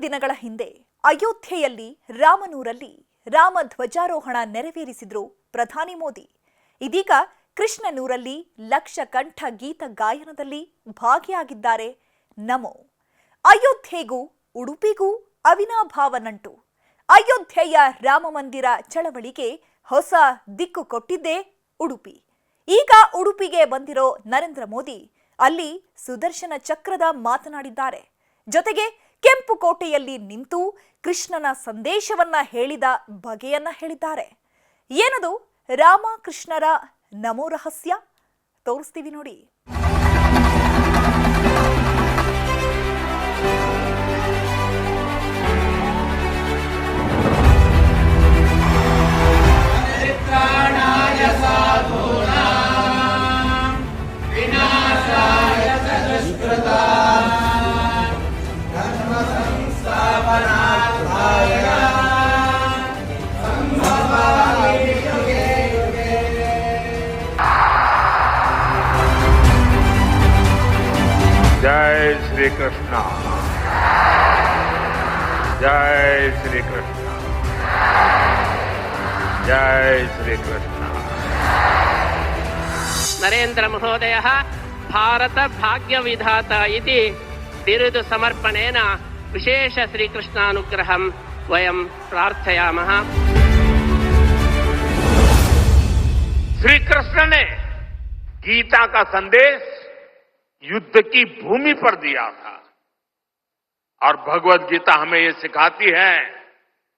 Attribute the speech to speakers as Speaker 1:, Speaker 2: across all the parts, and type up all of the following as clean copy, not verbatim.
Speaker 1: ದಿನಗಳ ಹಿಂದೆ ಅಯೋಧ್ಯೆಯಲ್ಲಿ ರಾಮನೂರಲ್ಲಿ ರಾಮ ಧ್ವಜಾರೋಹಣ ನೆರವೇರಿಸಿದ್ರು ಪ್ರಧಾನಿ ಮೋದಿ. ಇದೀಗ ಕೃಷ್ಣನೂರಲ್ಲಿ ಲಕ್ಷ ಕಂಠ ಗೀತ ಗಾಯನದಲ್ಲಿ ಭಾಗಿಯಾಗಿದ್ದಾರೆ ನಮೋ. ಅಯೋಧ್ಯೆಗೂ ಉಡುಪಿಗೂ ಅವಿನಾಭಾವ ನಂಟು. ಅಯೋಧ್ಯೆಯ ರಾಮ ಮಂದಿರ ಚಳವಳಿಗೆ ಹೊಸ ದಿಕ್ಕು ಕೊಟ್ಟಿದ್ದೇ ಉಡುಪಿ. ಈಗ ಉಡುಪಿಗೆ ಬಂದಿರೋ ನರೇಂದ್ರ ಮೋದಿ ಅಲ್ಲಿ ಸುದರ್ಶನ ಚಕ್ರದ ಮಾತನಾಡಿದ್ದಾರೆ. ಜೊತೆಗೆ ಕೆಂಪು ಕೋಟೆಯಲ್ಲಿ ನಿಂತು ಕೃಷ್ಣನ ಸಂದೇಶವನ್ನ ಹೇಳಿದ ಬಗೆಯನ್ನ ಹೇಳಿದ್ದಾರೆ. ಏನದು ರಾಮ ಕೃಷ್ಣರ ನಮೋ ರಹಸ್ಯ? ತೋರಿಸ್ತೀವಿ ನೋಡಿ.
Speaker 2: जय श्री कृष्ण, जय श्री कृष्ण, जय श्री कृष्ण.
Speaker 3: नरेंद्र महोदयः भारत भाग्य विधाता इति बिरुदु समर्पणेन विशेष श्रीकृष्णानुग्रहं वयं प्रार्थयामः.
Speaker 2: श्री कृष्ण ने गीता का संदेश युद्ध की भूमि पर दिया था और भगवत गीता हमें ये सिखाती है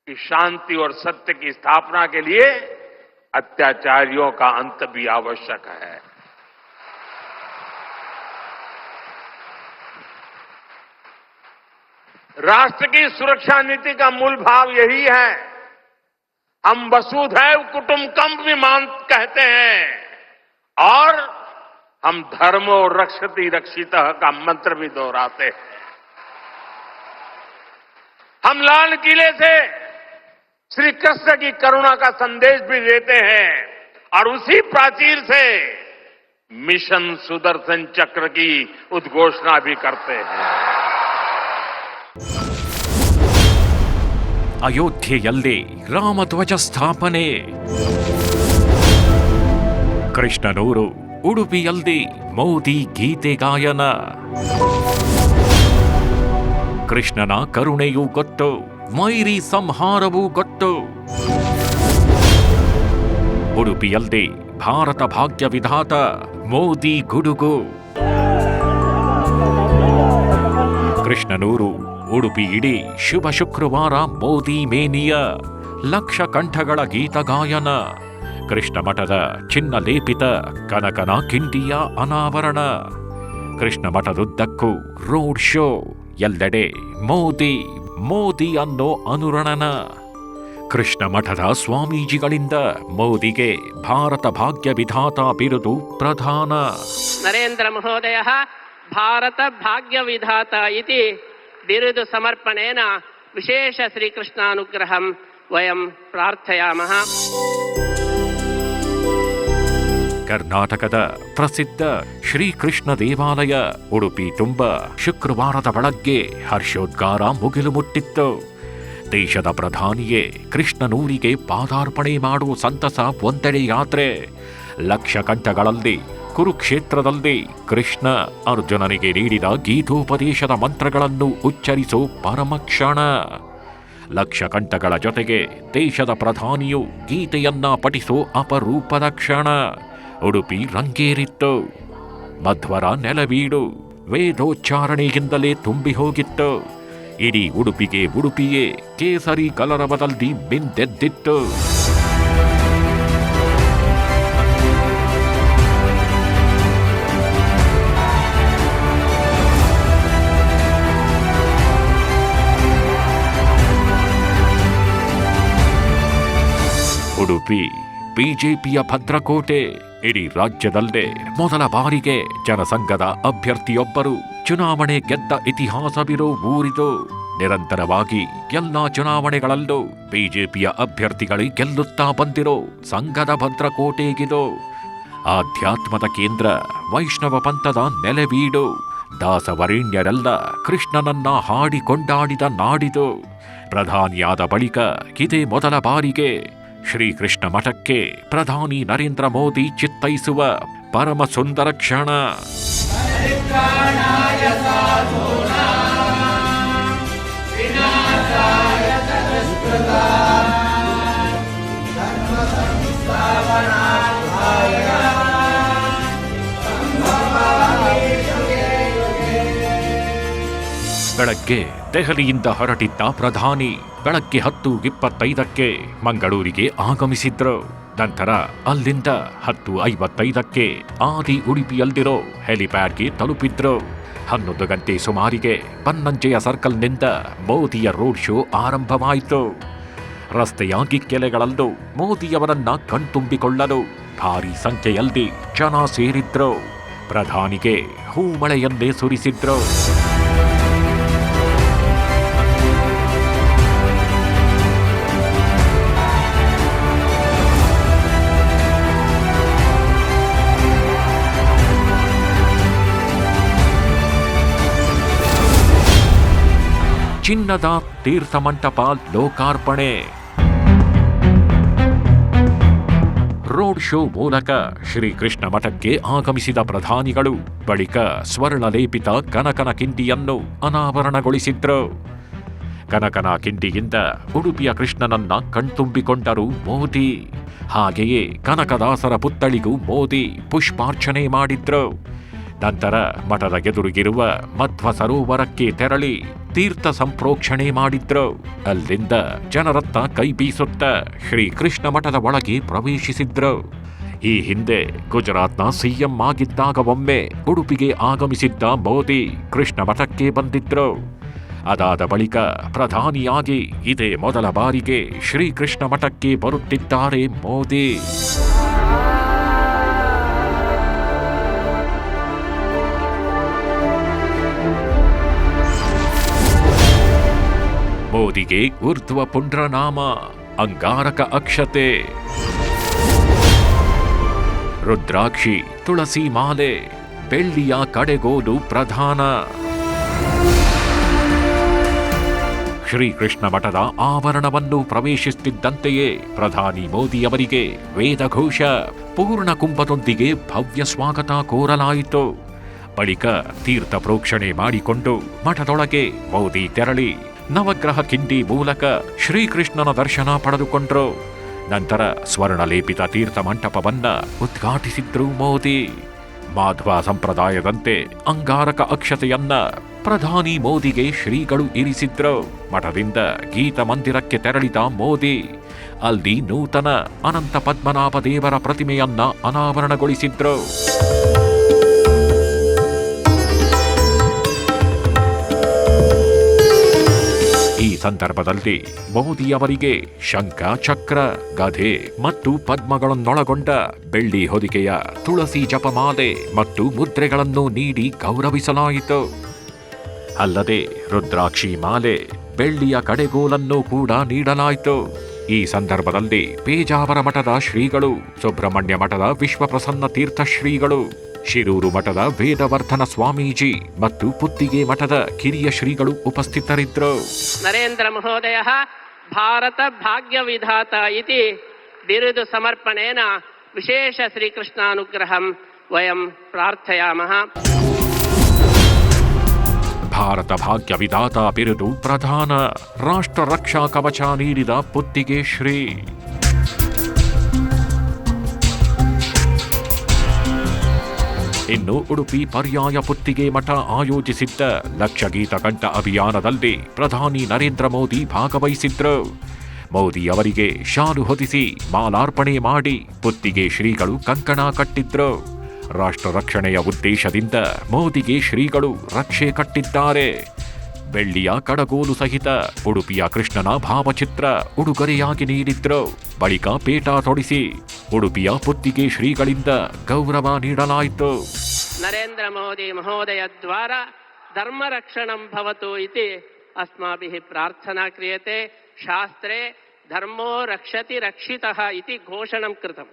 Speaker 2: कि शांति और सत्य की स्थापना के लिए अत्याचारियों का अंत भी आवश्यक है. राष्ट्र की सुरक्षा नीति का मूल भाव यही है. हम वसुधैव कुटुंबकम कहते हैं और हम धर्मो रक्षति रक्षितः का मंत्र भी दोहराते हैं. हम लाल किले से श्री कृष्ण की करुणा का संदेश भी देते हैं और उसी प्राचीर से मिशन सुदर्शन चक्र की उद्घोषणा भी करते हैं.
Speaker 4: ಅಯೋಧ್ಯೆಯಲ್ಲಿ ರಾಮಧ್ವಜ ಸ್ಥಾಪನೆ. ಕೃಷ್ಣನೂರು ಉಡುಪಿಯಲ್ಲಿ ಮೋದಿ ಗೀತೆ ಗಾಯನ. ಕೃಷ್ಣನ ಕರುಣೆಯೂ ಗೊತ್ತು, ವೈರಿ ಸಂಹಾರವೂ ಗೊತ್ತು. ಉಡುಪಿಯಲ್ಲಿ ಭಾರತ ಭಾಗ್ಯ ವಿಧಾತ ಮೋದಿ ಗುಡುಗು. ಕೃಷ್ಣನೂರು ಉಡುಪಿ ಇಡೀ ಶುಭ ಶುಕ್ರವಾರ ಮೋದಿ ಮೇನಿಯ. ಲಕ್ಷ ಕಂಠಗಳ ಗೀತ ಗಾಯನ. ಕೃಷ್ಣ ಮಠದ ಚಿನ್ನ ಲೇಪಿತ ಕನಕನ ಕಿಂಡಿಯ ಅನಾವರಣ. ಕೃಷ್ಣ ಮಠದುದ್ದಕ್ಕೂ ರೋಡ್ ಶೋ. ಎಲ್ಲೆಡೆ ಮೋದಿ ಮೋದಿ ಅನ್ನೋ ಅನುರಣನ. ಕೃಷ್ಣ ಮಠದ ಸ್ವಾಮೀಜಿಗಳಿಂದ ಮೋದಿಗೆ ಭಾರತ ಭಾಗ್ಯ ವಿಧಾತ ಬಿರುದು ಪ್ರಧಾನ.
Speaker 3: ನರೇಂದ್ರ ಮಹೋದಯಃ ಭಾರತ ಭಾಗ್ಯ ವಿಧಾತ ಇತಿ ಬಿರುದು ಸಮರ್ಪಣೇನ ವಿಶೇಷ ಶ್ರೀಕೃಷ್ಣಾನುಗ್ರಹಂ ವಯಂ ಪ್ರಾರ್ಥಯಾಮಃ.
Speaker 4: ಕರ್ನಾಟಕದ ಪ್ರಸಿದ್ಧ ಶ್ರೀಕೃಷ್ಣ ದೇವಾಲಯ ಉಡುಪಿ ತುಂಬ ಶುಕ್ರವಾರದ ಬೆಳಗ್ಗೆ ಹರ್ಷೋದ್ಗಾರ ಮುಗಿಲು ಮುಟ್ಟಿತ್ತು. ದೇಶದ ಪ್ರಧಾನಿಯೇ ಕೃಷ್ಣನೂರಿಗೆ ಪಾದಾರ್ಪಣೆ ಮಾಡುವ ಸಂತಸ ಒಂದೆಡೆ ಯಾತ್ರೆ. ಲಕ್ಷ ಕಂಠಗಳಲ್ಲಿ ಕುರುಕ್ಷೇತ್ರದಲ್ಲಿ ಕೃಷ್ಣ ಅರ್ಜುನನಿಗೆ ನೀಡಿದ ಗೀತೋಪದೇಶದ ಮಂತ್ರಗಳನ್ನು ಉಚ್ಚರಿಸೋ ಪರಮಕ್ಷಣ. ಲಕ್ಷ ಕಂಠಗಳ ಜೊತೆಗೆ ದೇಶದ ಪ್ರಧಾನಿಯು ಗೀತೆಯನ್ನ ಪಠಿಸೋ ಅಪರೂಪದ ಕ್ಷಣ. ಉಡುಪಿ ರಂಗೇರಿತ್ತು. ಮಧ್ವರ ನೆಲವೀಡು ವೇದೋಚ್ಚಾರಣೆಯಿಂದಲೇ ತುಂಬಿ ಹೋಗಿತ್ತು. ಇಡೀ ಉಡುಪಿಗೆ ಉಡುಪಿಯೇ ಕೇಸರಿ ಕಲರವದಲ್ಲಿ ಮಿಂದೆದ್ದಿತ್ತು. ಉಡುಪಿ ಬಿಜೆಪಿಯ ಭದ್ರಕೋಟೆ. ಇಡೀ ರಾಜ್ಯದಲ್ಲೇ ಮೊದಲ ಬಾರಿಗೆ ಜನಸಂಘದ ಅಭ್ಯರ್ಥಿಯೊಬ್ಬರು ಚುನಾವಣೆ ಗೆದ್ದ ಇತಿಹಾಸವಿರೋ ಊರಿದು. ನಿರಂತರವಾಗಿ ಎಲ್ಲಾ ಚುನಾವಣೆಗಳಲ್ಲೂ ಬಿಜೆಪಿಯ ಅಭ್ಯರ್ಥಿಗಳೇ ಗೆಲ್ಲುತ್ತಾ ಬಂದಿರೋ ಸಂಘದ ಭದ್ರಕೋಟೆಗಿದು. ಆಧ್ಯಾತ್ಮದ ಕೇಂದ್ರ, ವೈಷ್ಣವ ಪಂಥದ ನೆಲೆವೀಡು, ದಾಸವರೇಣ್ಯರೆಲ್ಲ ಕೃಷ್ಣನನ್ನ ಹಾಡಿಕೊಂಡಾಡಿದ ನಾಡಿದು. ಪ್ರಧಾನಿಯಾದ ಬಳಿಕ ಇದೇ ಮೊದಲ ಬಾರಿಗೆ ಶ್ರೀಕೃಷ್ಣ ಮಠಕ್ಕೆ ಪ್ರಧಾನಿ ನರೇಂದ್ರ ಮೋದಿ ಚಿತ್ತೈಸುವ ಪರಮ ಸುಂದರ ಕ್ಷಣ. ಬೆಳಗ್ಗೆ ದೆಹಲಿಯಿಂದ ಹೊರಟಿದ್ದ ಪ್ರಧಾನಿ ಬೆಳಗ್ಗೆ 10:25ಕ್ಕೆ ಮಂಗಳೂರಿಗೆ ಆಗಮಿಸಿದ್ರು. ನಂತರ ಅಲ್ಲಿಂದ 10:55ಕ್ಕೆ ಆದಿ ಉಡುಪಿಯಲ್ಲಿರೋ ಹೆಲಿಪ್ಯಾಡ್ಗೆ ತಲುಪಿದ್ರು. 11 ಗಂಟೆ ಸುಮಾರಿಗೆ ಬನ್ನಂಜೆಯ ಸರ್ಕಲ್ನಿಂದ ಮೋದಿಯ ರೋಡ್ ಶೋ ಆರಂಭವಾಯಿತು. ರಸ್ತೆಯ ಗಿಕ್ಕೆಲೆಗಳಲ್ಲೂ ಮೋದಿಯವರನ್ನ ಕಣ್ತುಂಬಿಕೊಳ್ಳಲು ಭಾರೀ ಸಂಖ್ಯೆಯಲ್ಲಿ ಜನ ಸೇರಿದ್ರು. ಪ್ರಧಾನಿಗೆ ಹೂಮಳೆಯನ್ನೇ ಸುರಿಸಿದ್ರು. ಚಿನ್ನದ ತೀರ್ಥಮಂಟಪ ಲೋಕಾರ್ಪಣೆ. ರೋಡ್ ಶೋ ಮೂಲಕ ಶ್ರೀಕೃಷ್ಣ ಮಠಕ್ಕೆ ಆಗಮಿಸಿದ ಪ್ರಧಾನಿಗಳು ಬಳಿಕ ಸ್ವರ್ಣಲೇಪಿತ ಕನಕನ ಕಿಂಡಿಯನ್ನು ಅನಾವರಣಗೊಳಿಸಿದ್ರು. ಕನಕನ ಕಿಂಡಿಯಿಂದ ಉಡುಪಿಯ ಕೃಷ್ಣನನ್ನ ಕಣ್ತುಂಬಿಕೊಂಡರು ಮೋದಿ. ಹಾಗೆಯೇ ಕನಕದಾಸರ ಪುತ್ಥಳಿಗೂ ಮೋದಿ ಪುಷ್ಪಾರ್ಚನೆ ಮಾಡಿದ್ರು. ನಂತರ ಮಠದ ಎದುರಿಗಿರುವ ಮಧ್ವ ಸರೋವರಕ್ಕೆ ತೆರಳಿ ತೀರ್ಥ ಸಂಪ್ರೋಕ್ಷಣೆ ಮಾಡಿದ್ರು. ಅಲ್ಲಿಂದ ಜನರತ್ತ ಕೈ ಬೀಸುತ್ತ ಶ್ರೀಕೃಷ್ಣ ಮಠದ ಒಳಗೆ ಪ್ರವೇಶಿಸಿದ್ರು. ಈ ಹಿಂದೆ ಗುಜರಾತ್ನ ಸಿಎಂ ಆಗಿದ್ದಾಗ ಒಮ್ಮೆ ಉಡುಪಿಗೆ ಆಗಮಿಸಿದ್ದ ಮೋದಿ ಕೃಷ್ಣ ಮಠಕ್ಕೆ ಬಂದಿದ್ರು. ಅದಾದ ಬಳಿಕ ಪ್ರಧಾನಿಯಾಗಿ ಇದೇ ಮೊದಲ ಬಾರಿಗೆ ಶ್ರೀಕೃಷ್ಣ ಮಠಕ್ಕೆ ಬರುತ್ತಿದ್ದಾರೆ ಮೋದಿ. ಮೋದಿಗೆ ಊರ್ಧ್ವ ಪುಂಡ್ರನಾಮ, ಅಂಗಾರಕ ಅಕ್ಷತೆ, ರುದ್ರಾಕ್ಷಿ, ತುಳಸಿ ಮಾಲೆ, ಬೆಳ್ಳಿಯ ಕಡೆಗೋಲು ಪ್ರಧಾನ. ಶ್ರೀಕೃಷ್ಣ ಮಠದ ಆವರಣವನ್ನು ಪ್ರವೇಶಿಸುತ್ತಿದ್ದಂತೆಯೇ ಪ್ರಧಾನಿ ಮೋದಿಯವರಿಗೆ ವೇದಘೋಷ, ಪೂರ್ಣ ಕುಂಭದೊಂದಿಗೆ ಭವ್ಯ ಸ್ವಾಗತ ಕೋರಲಾಯಿತು. ಬಳಿಕ ತೀರ್ಥ ಪ್ರೋಕ್ಷಣೆ ಮಾಡಿಕೊಂಡು ಮಠದೊಳಗೆ ಮೋದಿ ತೆರಳಿ ನವಗ್ರಹ ಕಿಂಡಿ ಮೂಲಕ ಶ್ರೀಕೃಷ್ಣನ ದರ್ಶನ ಪಡೆದುಕೊಂಡ್ರು. ನಂತರ ಸ್ವರ್ಣಲೇಪಿತ ತೀರ್ಥ ಮಂಟಪವನ್ನ ಉದ್ಘಾಟಿಸಿದ್ರು ಮೋದಿ. ಮಾಧ್ವ ಸಂಪ್ರದಾಯದಂತೆ ಅಂಗಾರಕ ಅಕ್ಷತೆಯನ್ನ ಪ್ರಧಾನಿ ಮೋದಿಗೆ ಶ್ರೀಗಳು ಇರಿಸಿದ್ರು. ಮಠದಿಂದ ಗೀತ ಮಂದಿರಕ್ಕೆ ತೆರಳಿದ ಮೋದಿ ಅಲ್ಲಿ ನೂತನ ಅನಂತ ಪದ್ಮನಾಭ ದೇವರ ಪ್ರತಿಮೆಯನ್ನ ಅನಾವರಣಗೊಳಿಸಿದ್ರು. ಈ ಸಂದರ್ಭದಲ್ಲಿ ಮೋದಿಯವರಿಗೆ ಶಂಖ, ಚಕ್ರ, ಗದೆ ಮತ್ತು ಪದ್ಮಗಳನ್ನೊಳಗೊಂಡ ಬೆಳ್ಳಿ ಹೊದಿಕೆಯ ತುಳಸಿ ಜಪಮಾಲೆ ಮತ್ತು ಮುದ್ರೆಗಳನ್ನು ನೀಡಿ ಗೌರವಿಸಲಾಯಿತು. ಅಲ್ಲದೆ ರುದ್ರಾಕ್ಷಿ ಮಾಲೆ, ಬೆಳ್ಳಿಯ ಕಡೆಗೋಲನ್ನು ಕೂಡ ನೀಡಲಾಯಿತು. ಈ ಸಂದರ್ಭದಲ್ಲಿ ಪೇಜಾವರ ಮಠದ ಶ್ರೀಗಳು, ಸುಬ್ರಹ್ಮಣ್ಯ ಮಠದ ವಿಶ್ವಪ್ರಸನ್ನ ತೀರ್ಥ ಶ್ರೀಗಳು, ಶಿರೂರು ಮಠದ ವೇದವರ್ಧನ ಸ್ವಾಮೀಜಿ ಮತ್ತು ಪುತ್ತಿಗೆ ಮಠದ ಕಿರಿಯ ಶ್ರೀಗಳು ಉಪಸ್ಥಿತರಿದ್ದರು.
Speaker 3: ನರೇಂದ್ರ ಮಹೋದಯ ಭಾರತ ಭಾಗ್ಯ ವಿಧಾತ ಇತಿ ಬಿರುದು ಸಮರ್ಪಣೇನ ವಿಶೇಷ ಶ್ರೀಕೃಷ್ಣಾನುಗ್ರಹಂ ವಯಂ ಪ್ರಾರ್ಥಯಾಮಃ.
Speaker 4: ಭಾರತ ಭಾಗ್ಯ ವಿಧಾತ ಬಿರುದು ಪ್ರಧಾನ, ರಾಷ್ಟ್ರ ರಕ್ಷಾ ಕವಚ ನೀಡಿದ ಪುತ್ತಿಗೆ ಶ್ರೀ. ಇನ್ನು ಉಡುಪಿ ಪರ್ಯಾಯ ಪುತ್ತಿಗೆ ಮಠ ಆಯೋಜಿಸಿದ್ದ ಲಕ್ಷಗೀತ ಕಂಠ ಅಭಿಯಾನದಲ್ಲಿ ಪ್ರಧಾನಿ ನರೇಂದ್ರ ಮೋದಿ ಭಾಗವಹಿಸಿದ್ರು. ಮೋದಿ ಅವರಿಗೆ ಶಾಲು ಹೊದಿಸಿ ಮಾಲಾರ್ಪಣೆ ಮಾಡಿ ಪುತ್ತಿಗೆ ಶ್ರೀಗಳು ಕಂಕಣ ಕಟ್ಟಿದ್ರು. ರಾಷ್ಟ್ರ ರಕ್ಷಣೆಯ ಉದ್ದೇಶದಿಂದ ಮೋದಿಗೆ ಶ್ರೀಗಳು ರಕ್ಷೆ ಕಟ್ಟಿದ್ದಾರೆ. ಬೆಳ್ಳಿಯ ಕಡಗೋಲು ಸಹಿತ ಉಡುಪಿಯ ಕೃಷ್ಣನ ಭಾವಚಿತ್ರ ಉಡುಗೊರೆಯಾಗಿ ನೀಡಿದ್ರು. ಬಳಿಕ ಪೇಟ ತೊಡಿಸಿ ಉಡುಪಿಯ ಪುತ್ತಿಗೆ ಶ್ರೀಗಳಿಂದ ಗೌರವ ನೀಡಲಾಯಿತು.
Speaker 3: ನರೇಂದ್ರ ಮೋದಿ ಮಹೋದಯ ದ್ವಾರ ಧರ್ಮ ರಕ್ಷಣಂ ಭವತು ಇತಿ ಅಸ್ಮಾಭಿಃ ಪ್ರಾರ್ಥನಾ ಕ್ರಿಯತೆ. ಶಾಸ್ತ್ರೆ ಧರ್ಮೋ ರಕ್ಷತಿ ರಕ್ಷಿತಃ ಇತಿ ಘೋಷಣಂ ಕೃತಂ.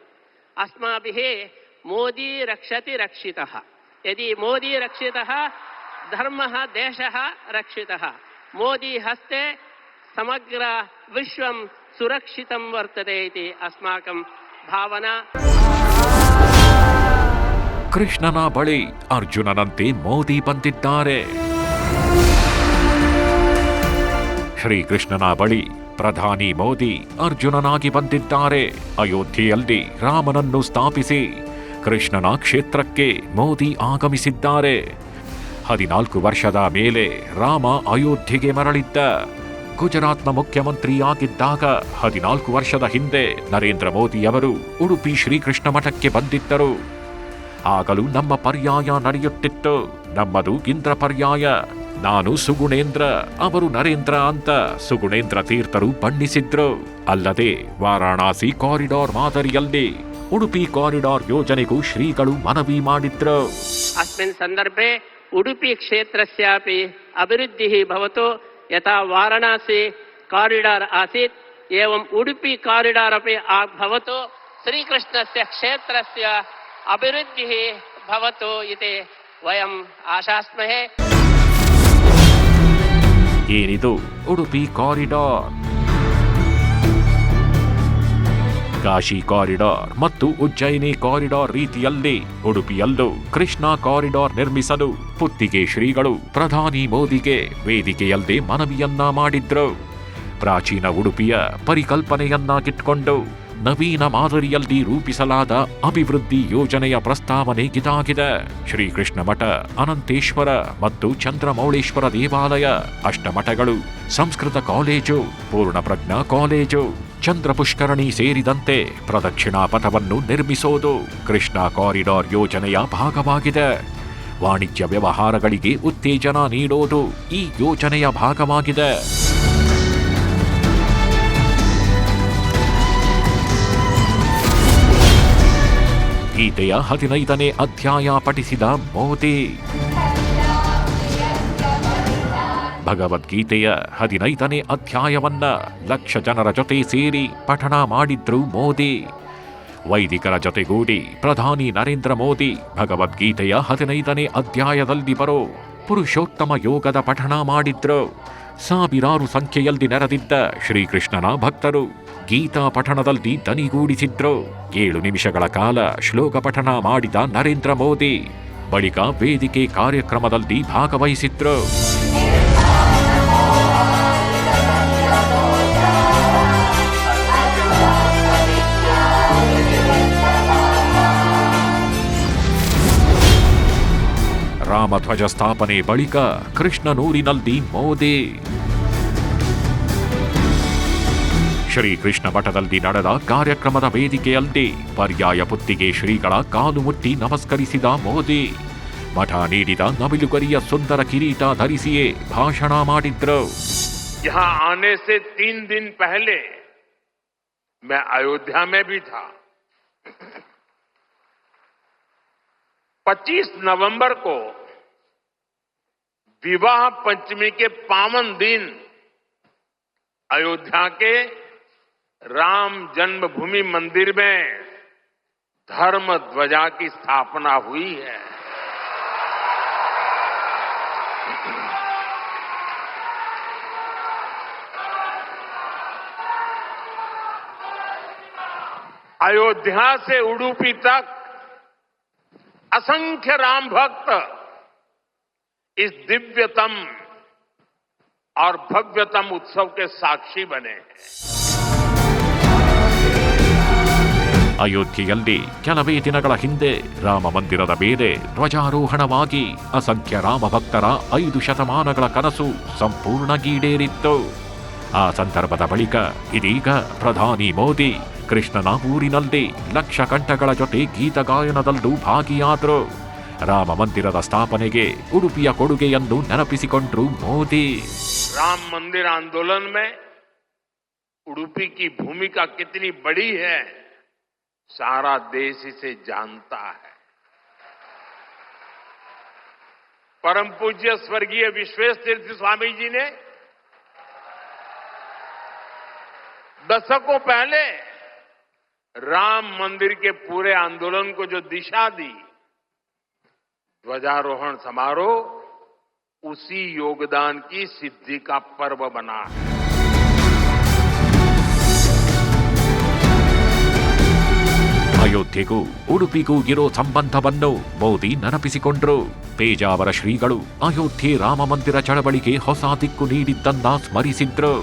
Speaker 3: ಅಸ್ಮಾಭಿಃ ಮೋದಿ ರಕ್ಷತಿ ರಕ್ಷಿತಃ. ಯದಿ ಮೋದಿ ರಕ್ಷಿತಃ धर्मः देशः रक्षितः। मोदी हस्ते समग्र विश्वं सुरक्षितं वर्तते इति अस्माकं भावना।
Speaker 4: ಕೃಷ್ಣನ ಬಳಿ ಅರ್ಜುನನಂತೆ ಮೋದಿ ಬಂದಿದ್ದಾರೆ. ಶ್ರೀಕೃಷ್ಣನ ಬಳಿ ಪ್ರಧಾನಿ ಮೋದಿ ಅರ್ಜುನನಾಗಿ ಬಂದಿದ್ದಾರೆ. ಅಯೋಧ್ಯೆಯಲ್ಲಿ ರಾಮನನ್ನು ಸ್ಥಾಪಿಸಿ ಕೃಷ್ಣನ ಕ್ಷೇತ್ರಕ್ಕೆ ಮೋದಿ ಆಗಮಿಸಿದ್ದಾರೆ. 14 ವರ್ಷದ ಮೇಲೆ ರಾಮ ಅಯೋಧ್ಯೆಗೆ ಮರಳಿದ್ದ. ಗುಜರಾತ್ನ ಮುಖ್ಯಮಂತ್ರಿಯಾಗಿದ್ದಾಗ 14 ವರ್ಷದ ಹಿಂದೆ ನರೇಂದ್ರ ಮೋದಿಯವರು ಉಡುಪಿ ಶ್ರೀಕೃಷ್ಣ ಮಠಕ್ಕೆ ಬಂದಿದ್ದರು. ಆಗಲೂ ನಮ್ಮ ಪರ್ಯಾಯ ನಡೆಯುತ್ತಿತ್ತು. ನಮ್ಮದು ಇಂದ್ರ ಪರ್ಯಾಯ. ನಾನು ಸುಗುಣೇಂದ್ರ, ಅವರು ನರೇಂದ್ರ ಅಂತ ಸುಗುಣೇಂದ್ರ ತೀರ್ಥರು ಬಣ್ಣಿಸಿದ್ರು. ಅಲ್ಲದೆ ವಾರಾಣಸಿ ಕಾರಿಡಾರ್ ಮಾದರಿಯಲ್ಲಿ ಉಡುಪಿ ಕಾರಿಡಾರ್ ಯೋಜನೆಗೂ ಶ್ರೀಗಳು ಮನವಿ ಮಾಡಿದ್ರು.
Speaker 3: अस्मिन् सन्दर्भे उडुपि क्षेत्रस्यापि अभिवृद्धिः भवतु। यथा वाराणसी कारिडार आसीत् एवं उडुपि कारिडार अपि भवतु। श्रीकृष्णस्य क्षेत्रस्य अभिवृद्धिः भवतु इति वयम् आशास्महे।
Speaker 4: ಏನಿದು ಉಡುಪಿ ಕಾರಿಡಾರ್? ಕಾಶಿ ಕಾರಿಡಾರ್ ಮತ್ತು ಉಜ್ಜಯಿನಿ ಕಾರಿಡಾರ್ ರೀತಿಯಲ್ಲಿ ಉಡುಪಿಯಲ್ಲೂ ಕೃಷ್ಣ ಕಾರಿಡಾರ್ ನಿರ್ಮಿಸಲು ಪುತ್ತಿಗೆ ಶ್ರೀಗಳು ಪ್ರಧಾನಿ ಮೋದಿಗೆ ವೇದಿಕೆಯಲ್ಲೇ ಮನವಿಯನ್ನ ಮಾಡಿದ್ರು. ಪ್ರಾಚೀನ ಉಡುಪಿಯ ಪರಿಕಲ್ಪನೆಯನ್ನಾಗಿಟ್ಕೊಂಡು ನವೀನ ಮಾದರಿಯಲ್ಲಿ ರೂಪಿಸಲಾದ ಅಭಿವೃದ್ಧಿ ಯೋಜನೆಯ ಪ್ರಸ್ತಾವನೆ ಇದಾಗಿದೆ. ಶ್ರೀಕೃಷ್ಣ ಮಠ, ಅನಂತೇಶ್ವರ ಮತ್ತು ಚಂದ್ರಮೌಳೇಶ್ವರ ದೇವಾಲಯ, ಅಷ್ಟಮಠಗಳು, ಸಂಸ್ಕೃತ ಕಾಲೇಜು, ಪೂರ್ಣಪ್ರಜ್ಞಾ ಕಾಲೇಜು, ಚಂದ್ರಪುಷ್ಕರಣಿ ಸೇರಿದಂತೆ ಪ್ರದಕ್ಷಿಣಾ ಪಥವನ್ನು ನಿರ್ಮಿಸೋದು ಕೃಷ್ಣ ಕಾರಿಡಾರ್ ಯೋಜನೆಯ ಭಾಗವಾಗಿದೆ. ವಾಣಿಜ್ಯ ವ್ಯವಹಾರಗಳಿಗೆ ಉತ್ತೇಜನ ನೀಡೋದು ಈ ಯೋಜನೆಯ ಭಾಗವಾಗಿದೆ. ಗೀತೆಯ 15ನೇ ಅಧ್ಯಾಯ ಪಠಿಸಿದ ಮೋದಿ. ಭಗವದ್ಗೀತೆಯ 15ನೇ ಅಧ್ಯಾಯವನ್ನ ಲಕ್ಷ ಜನರ ಜೊತೆ ಸೇರಿ ಪಠಣ ಮಾಡಿದ್ರು ಮೋದಿ. ವೈದಿಕರ ಜೊತೆಗೂಡಿ ಪ್ರಧಾನಿ ನರೇಂದ್ರ ಮೋದಿ ಭಗವದ್ಗೀತೆಯ 15ನೇ ಅಧ್ಯಾಯದಲ್ಲಿ ಬರೋ ಪುರುಷೋತ್ತಮ ಯೋಗದ ಪಠಣ ಮಾಡಿದ್ರು. ಸಾವಿರಾರು ಸಂಖ್ಯೆಯಲ್ಲಿ ನೆರೆದಿದ್ದ ಶ್ರೀಕೃಷ್ಣನ ಭಕ್ತರು ಗೀತಾ ಪಠಣದಲ್ಲಿ ದನಿಗೂಡಿಸಿದ್ರು. 7 ನಿಮಿಷಗಳ ಕಾಲ ಶ್ಲೋಕ ಪಠಣ ಮಾಡಿದ ನರೇಂದ್ರ ಮೋದಿ ಬಳಿಕ ವೇದಿಕೆ ಕಾರ್ಯಕ್ರಮದಲ್ಲಿ ಭಾಗವಹಿಸಿದ್ರು. ರಾಮಧ್ವಜ ಸ್ಥಾಪನೆ ಬಳಿಕ ಕೃಷ್ಣನೂರಿನಲ್ಲಿ ಮೋದಿ. ಶ್ರೀಕೃಷ್ಣ ಮಠದಲ್ಲಿ ನಡೆದ ಕಾರ್ಯಕ್ರಮದ ವೇದಿಕೆಯಲ್ಲಿ ಪರ್ಯಾಯ ಪುತ್ತಿಗೆ ಶ್ರೀಗಳ ಕಾಲು ಮುಟ್ಟಿ ನಮಸ್ಕರಿಸಿದ ಮೋದಿ ಮಠ ನೀಡಿದ ನವಿಲುಗರಿಯ ಸುಂದರ ಕಿರೀಟ ಧರಿಸಿಯೇ ಭಾಷಣ ಮಾಡಿದ್ರು.
Speaker 2: यहाँ आने से 3 दिन पहले मैं अयोध्या में भी था। 25 नवंबर को विवाह पंचमी के पावन दिन अयोध्या के राम जन्मभूमि मंदिर में धर्म ध्वजा की स्थापना हुई है। अयोध्या से उडुपी तक असंख्य राम भक्त इस दिव्यतम और भव्यतम उत्सव के साक्षी बने हैं।
Speaker 4: ಅಯೋಧ್ಯೆಯಲ್ಲಿ ಕೆಲವೇ ದಿನಗಳ ಹಿಂದೆ ರಾಮ ಮಂದಿರದ ಮೇಲೆ ಧ್ವಜಾರೋಹಣವಾಗಿ ಅಸಂಖ್ಯ ರಾಮ ಭಕ್ತರ 5 ಶತಮಾನಗಳ ಕನಸು ಸಂಪೂರ್ಣಗೀಡೇರಿತ್ತು. ಆ ಸಂದರ್ಭದ ಬಳಿಕ ಇದೀಗ ಪ್ರಧಾನಿ ಮೋದಿ ಕೃಷ್ಣನ ಊರಿನಲ್ಲಿ ಲಕ್ಷ ಕಂಠಗಳ ಜೊತೆ ಗೀತಗಾಯನದಲ್ಲೂ ಭಾಗಿಯಾದರು. ರಾಮ ಮಂದಿರದ ಸ್ಥಾಪನೆಗೆ ಉಡುಪಿಯ ಕೊಡುಗೆಯನ್ನು ನೆನಪಿಸಿಕೊಂಡ್ರು ಮೋದಿ.
Speaker 2: राम मंदिर आंदोलन में उडुपी की भूमिका कितनी बड़ी है, सारा देश इसे जानता है। परम पूज्य स्वर्गीय विश्वेश तीर्थ स्वामी जी ने दशकों पहले राम मंदिर के पूरे आंदोलन को जो दिशा दी, ध्वजारोहण समारोह उसी योगदान की सिद्धि का पर्व बना है।
Speaker 4: ಅಯೋಧ್ಯೆಗೂ ಉಡುಪಿಗೂ ಇರೋ ಸಂಬಂಧವನ್ನು ಮೋದಿ ನೆನಪಿಸಿಕೊಂಡ್ರು. ಪೇಜಾವರ ಶ್ರೀಗಳು ಅಯೋಧ್ಯೆ ರಾಮ ಮಂದಿರ ಚಳವಳಿಗೆ ಹೊಸ ದಿಕ್ಕು ನೀಡಿದ್ದನ್ನ ಸ್ಮರಿಸಿದ್ರು.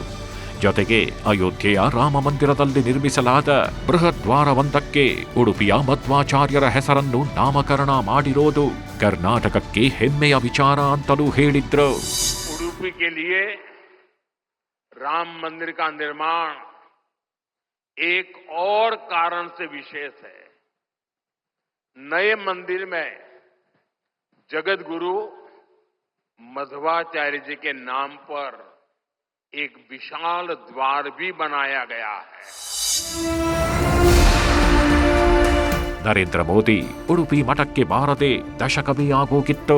Speaker 4: ಜೊತೆಗೆ ಅಯೋಧ್ಯೆಯ ರಾಮ ಮಂದಿರದಲ್ಲಿ ನಿರ್ಮಿಸಲಾದ ಬೃಹತ್ ದ್ವಾರವೊಂದಕ್ಕೆ ಉಡುಪಿಯ ಮಧ್ವಾಚಾರ್ಯರ ಹೆಸರನ್ನು ನಾಮಕರಣ ಮಾಡಿರೋದು ಕರ್ನಾಟಕಕ್ಕೆ ಹೆಮ್ಮೆಯ ವಿಚಾರ ಅಂತಲೂ ಹೇಳಿದ್ರು.
Speaker 2: उडुपी के लिए राम मंदिर का निर्माण एक और कारण से विशेष है। नए मंदिर में जगत गुरु मध्वाचार्य जी के नाम पर एक विशाल द्वार भी बनाया गया है।
Speaker 4: ನರೇಂದ್ರ ಮೋದಿ ಉಡುಪಿ ಮಠಕ್ಕೆ ಬಾರದೆ ದಶಕವೇ ಆಗೋಗಿತ್ತು.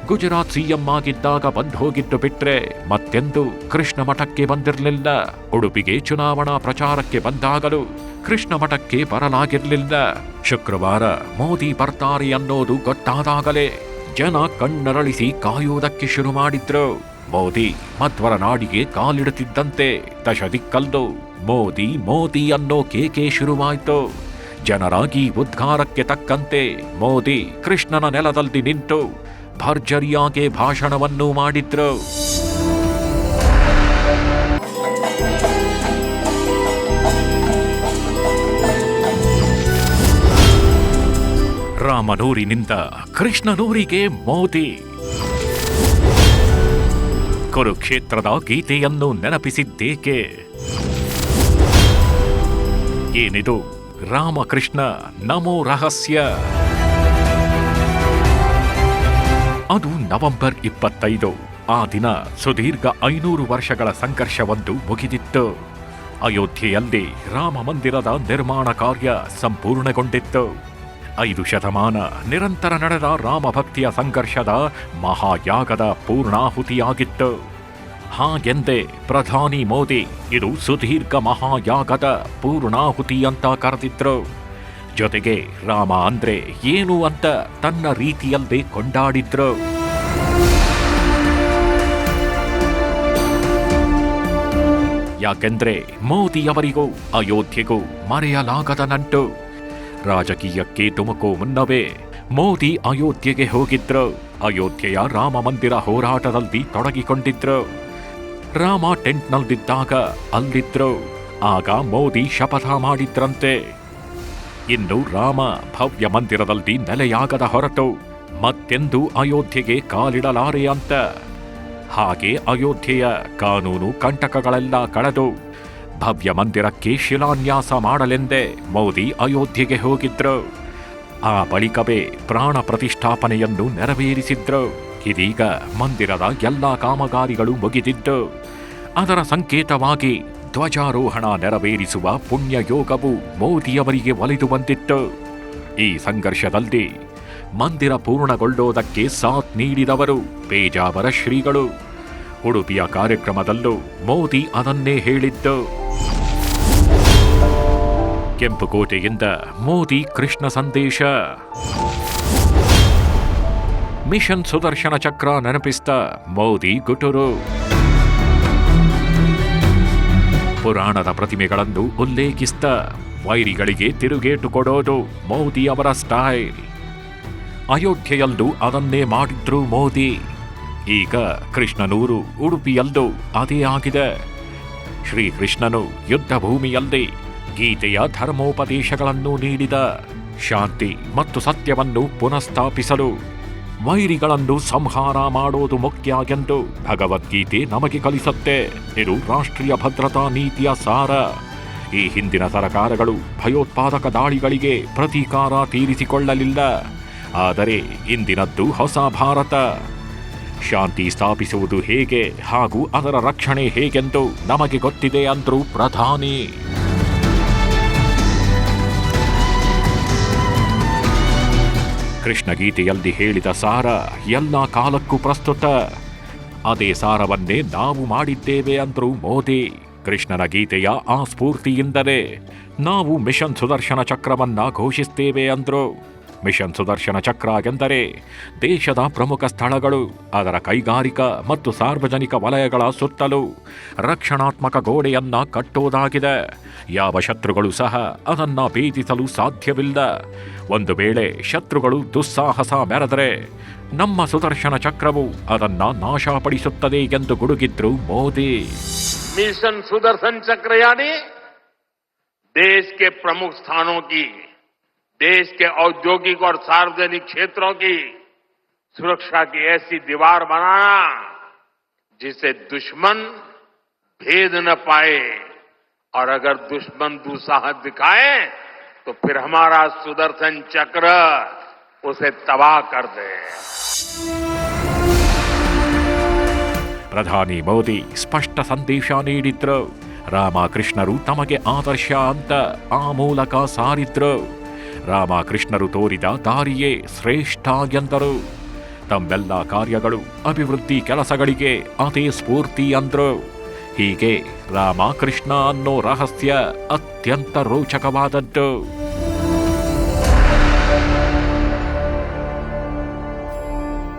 Speaker 4: ಗುಜರಾತ್ ಸಿಎಂ ಆಗಿದ್ದಾಗ ಬಂದ್ ಹೋಗಿದ್ದು ಬಿಟ್ರೆ ಮತ್ತೆಂದು ಕೃಷ್ಣ ಮಠಕ್ಕೆ ಬಂದಿರಲಿಲ್ಲ. ಉಡುಪಿಗೆ ಚುನಾವಣಾ ಪ್ರಚಾರಕ್ಕೆ ಬಂದಾಗಲೂ ಕೃಷ್ಣ ಮಠಕ್ಕೆ ಬರಲಾಗಿರಲಿಲ್ಲ. ಶುಕ್ರವಾರ ಮೋದಿ ಬರ್ತಾರೆ ಅನ್ನೋದು ಗೊತ್ತಾದಾಗಲೇ ಜನ ಕಣ್ಣರಳಿಸಿ ಕಾಯುವುದಕ್ಕೆ ಶುರು ಮಾಡಿದ್ರು. ಮೋದಿ ಮಧ್ವರ ನಾಡಿಗೆ ಕಾಲಿಡುತ್ತಿದ್ದಂತೆ ದಶದಿಕ್ಕಲ್ಲು ಮೋದಿ ಮೋದಿ ಅನ್ನೋ ಕೇಕೆ ಶುರುವಾಯಿತು. ಜನರಾಗಿ ಉದ್ಗಾರಕ್ಕೆ ತಕ್ಕಂತೆ ಮೋದಿ ಕೃಷ್ಣನ ನೆಲದಲ್ಲಿ ನಿಂತು ಭರ್ಜರಿಯಾಗಿ ಭಾಷಣವನ್ನು ಮಾಡಿದ್ರು. ರಾಮನೂರಿನಿಂದ ಕೃಷ್ಣನೂರಿಗೆ ಮೋದಿ ಕುರುಕ್ಷೇತ್ರದ ಗೀತೆಯನ್ನು ನೆನಪಿಸಿದ್ದೇಕೆ? ಏನಿದು ರಾಮಕೃಷ್ಣ ನಮೋ ರಹಸ್ಯ? ಅದು ನವೆಂಬರ್ 25. ಆ ದಿನ ಸುದೀರ್ಘ 500 ವರ್ಷಗಳ ಸಂಘರ್ಷವೊಂದು ಮುಗಿದಿತ್ತು. ಅಯೋಧ್ಯೆಯಲ್ಲಿ ರಾಮ ಮಂದಿರದ ನಿರ್ಮಾಣ ಕಾರ್ಯ ಸಂಪೂರ್ಣಗೊಂಡಿತ್ತು. 5 ಶತಮಾನ ನಿರಂತರ ನಡೆದ ರಾಮಭಕ್ತಿಯ ಸಂಘರ್ಷದ ಮಹಾಯಾಗದ ಪೂರ್ಣಾಹುತಿಯಾಗಿತ್ತು. ಹಾಗೆಂದೇ ಪ್ರಧಾನಿ ಮೋದಿ ಇದು ಸುದೀರ್ಘ ಮಹಾಯಾಗದ ಪೂರ್ಣಾಹುತಿ ಅಂತ ಕರೆದಿದ್ರು. ಜೊತೆಗೆ ರಾಮ ಅಂದ್ರೆ ಏನು ಅಂತ ತನ್ನ ರೀತಿಯಲ್ಲೇ ಕೊಂಡಾಡಿದ್ರು. ಯಾಕೆಂದ್ರೆ ಮೋದಿಯವರಿಗೂ ಅಯೋಧ್ಯೆಗೂ ಮರೆಯಲಾಗದ ನಂಟು. ರಾಜಕೀಯಕ್ಕೆ ಧುಮುಕೋ ಮುನ್ನವೇ ಮೋದಿ ಅಯೋಧ್ಯೆಗೆ ಹೋಗಿದ್ರು. ಅಯೋಧ್ಯೆಯ ರಾಮ ಮಂದಿರ ಹೋರಾಟದಲ್ಲಿ ತೊಡಗಿಕೊಂಡಿದ್ರು. ರಾಮ ಟೆಂಟ್ನಲ್ಲಿದ್ದಾಗ ಅಲ್ಲಿದ್ರು. ಆಗ ಮೋದಿ ಶಪಥ ಮಾಡಿದ್ರಂತೆ, ಇನ್ನು ರಾಮ ಭವ್ಯ ಮಂದಿರದಲ್ಲಿ ನೆಲೆಯಾಗದ ಹೊರತು ಮತ್ತೆಂದು ಅಯೋಧ್ಯೆಗೆ ಕಾಲಿಡಲಾರೆ ಅಂತ. ಹಾಗೆ ಅಯೋಧ್ಯೆಯ ಕಾನೂನು ಕಂಟಕಗಳೆಲ್ಲ ಕಳೆದು ಭವ್ಯ ಮಂದಿರಕ್ಕೆ ಶಿಲಾನ್ಯಾಸ ಮಾಡಲೆಂದೇ ಮೋದಿ ಅಯೋಧ್ಯೆಗೆ ಹೋಗಿದ್ರು. ಆ ಬಳಿಕವೇ ಪ್ರಾಣ ಪ್ರತಿಷ್ಠಾಪನೆಯನ್ನು ನೆರವೇರಿಸಿದ್ರು. ಇದೀಗ ಮಂದಿರದ ಎಲ್ಲಾ ಕಾಮಗಾರಿಗಳು ಮುಗಿದಿದ್ದು ಅದರ ಸಂಕೇತವಾಗಿ ಧ್ವಜಾರೋಹಣ ನೆರವೇರಿಸುವ ಪುಣ್ಯಯೋಗವು ಮೋದಿಯವರಿಗೆ ಒಲಿದು ಬಂದಿತ್ತು. ಈ ಸಂಘರ್ಷದಲ್ಲಿ ಮಂದಿರ ಪೂರ್ಣಗೊಳ್ಳೋದಕ್ಕೆ ಸಾಥ್ ನೀಡಿದವರು ಪೇಜಾವರ ಶ್ರೀಗಳು. ಉಡುಪಿಯ ಕಾರ್ಯಕ್ರಮದಲ್ಲೂ ಮೋದಿ ಅದನ್ನೇ ಹೇಳಿದ್ದು. ಕೆಂಪುಕೋಟೆಯಿಂದ ಮೋದಿ ಕೃಷ್ಣ ಸಂದೇಶ. ಮಿಷನ್ ಸುದರ್ಶನ ಚಕ್ರ ನೆನಪಿಸಿದ ಮೋದಿ ಗುಟುರು. ಪುರಾಣದ ಪ್ರತಿಮೆಗಳನ್ನು ಉಲ್ಲೇಖಿಸಿದ ವೈರಿಗಳಿಗೆ ತಿರುಗೇಟು ಕೊಡೋದು ಮೋದಿ ಅವರ ಸ್ಟೈಲ್. ಅಯೋಧ್ಯೆಯಲ್ಲೂ ಅದನ್ನೇ ಮಾಡಿದ್ರು ಮೋದಿ. ಈಗ ಕೃಷ್ಣನೂರು ಉಡುಪಿಯಲ್ಲೂ ಅದೇ ಆಗಿದೆ. ಶ್ರೀಕೃಷ್ಣನು ಯುದ್ಧ ಭೂಮಿಯಲ್ಲಿ ಗೀತೆಯ ಧರ್ಮೋಪದೇಶಗಳನ್ನು ನೀಡಿದ. ಶಾಂತಿ ಮತ್ತು ಸತ್ಯವನ್ನು ಪುನಃಸ್ಥಾಪಿಸಲು ವೈರಿಗಳನ್ನು ಸಂಹಾರ ಮಾಡೋದು ಮುಖ್ಯ ಎಂದು ಭಗವದ್ಗೀತೆ ನಮಗೆ ಕಲಿಸುತ್ತೆ. ಇದು ರಾಷ್ಟ್ರೀಯ ಭದ್ರತಾ ನೀತಿಯ ಸಾರ. ಈ ಹಿಂದಿನ ಸರ್ಕಾರಗಳು ಭಯೋತ್ಪಾದಕ ದಾಳಿಗಳಿಗೆ ಪ್ರತೀಕಾರ ತೀರಿಸಿಕೊಳ್ಳಲಿಲ್ಲ. ಆದರೆ ಇಂದಿನದ್ದು ಹೊಸ ಭಾರತ. ಶಾಂತಿ ಸ್ಥಾಪಿಸುವುದು ಹೇಗೆ ಹಾಗೂ ಅದರ ರಕ್ಷಣೆ ಹೇಗೆಂದು ನಮಗೆ ಗೊತ್ತಿದೆ ಅಂದ್ರು ಪ್ರಧಾನಿ. ಕೃಷ್ಣ ಗೀತೆಯಲ್ಲಿ ಹೇಳಿದ ಸಾರ ಎಲ್ಲ ಕಾಲಕ್ಕೂ ಪ್ರಸ್ತುತ. ಅದೇ ಸಾರವನ್ನೇ ನಾವು ಮಾಡಿದ್ದೇವೆ ಅಂದ್ರು ಮೋದಿ. ಕೃಷ್ಣನ ಗೀತೆಯ ಆ ಸ್ಫೂರ್ತಿಯಿಂದಲೇ ನಾವು ಮಿಷನ್ ಸುದರ್ಶನ ಚಕ್ರವನ್ನ ಘೋಷಿಸ್ತೇವೆ ಅಂದ್ರು. ಮಿಷನ್ ಸುದರ್ಶನ ಚಕ್ರ ಎಂದರೆ ದೇಶದ ಪ್ರಮುಖ ಸ್ಥಳಗಳು, ಅದರ ಕೈಗಾರಿಕಾ ಮತ್ತು ಸಾರ್ವಜನಿಕ ವಲಯಗಳ ಸುತ್ತಲೂ ರಕ್ಷಣಾತ್ಮಕ ಗೋಡೆಯನ್ನ ಕಟ್ಟುವುದಾಗಿದೆ. ಯಾವ ಶತ್ರುಗಳು ಸಹ ಅದನ್ನ ಭೇದಿಸಲು ಸಾಧ್ಯವಿಲ್ಲ. ಒಂದು ವೇಳೆ ಶತ್ರುಗಳು ದುಸ್ಸಾಹಸ ಮೆರೆದರೆ ನಮ್ಮ ಸುದರ್ಶನ ಚಕ್ರವು ಅದನ್ನ ನಾಶಪಡಿಸುತ್ತದೆ ಎಂದು ಗುಡುಗಿದ್ರು ಮೋದಿ.
Speaker 2: मिशन सुदर्शन चक्र यानी देश के प्रमुख स्थानों की, देश के औद्योगिक और सार्वजनिक क्षेत्रों की सुरक्षा की ऐसी दीवार बनाना जिसे दुश्मन भेद न पाए, और अगर दुश्मन दुस्साहस दिखाए तो फिर हमारा सुदर्शन चक्र उसे तबाह कर दे.
Speaker 4: ಪ್ರಧಾನಿ ಮೋದಿ ಸ್ಪಷ್ಟ ಸಂದೇಶ ನೀಡಿದ್ರು. ರಾಮಕೃಷ್ಣರು ತಮಗೆ ಆದರ್ಶ ಅಂತ ಆ ಮೂಲಕ ಸಾರಿದ್ರು. ರಾಮಕೃಷ್ಣರು ತೋರಿದ ದಾರಿಯೇ ಶ್ರೇಷ್ಠ ಎಂದರು. ತಮ್ಮೆಲ್ಲ ಕಾರ್ಯಗಳು ಅಭಿವೃದ್ಧಿ ಕೆಲಸಗಳಿಗೆ ಅದೇ ಸ್ಫೂರ್ತಿ ಅಂದ್ರು. ಹೀಗೆ ರಾಮಕೃಷ್ಣ ಅನ್ನೋ ರಹಸ್ಯ ಅತ್ಯಂತ ರೋಚಕವಾದದ್ದು.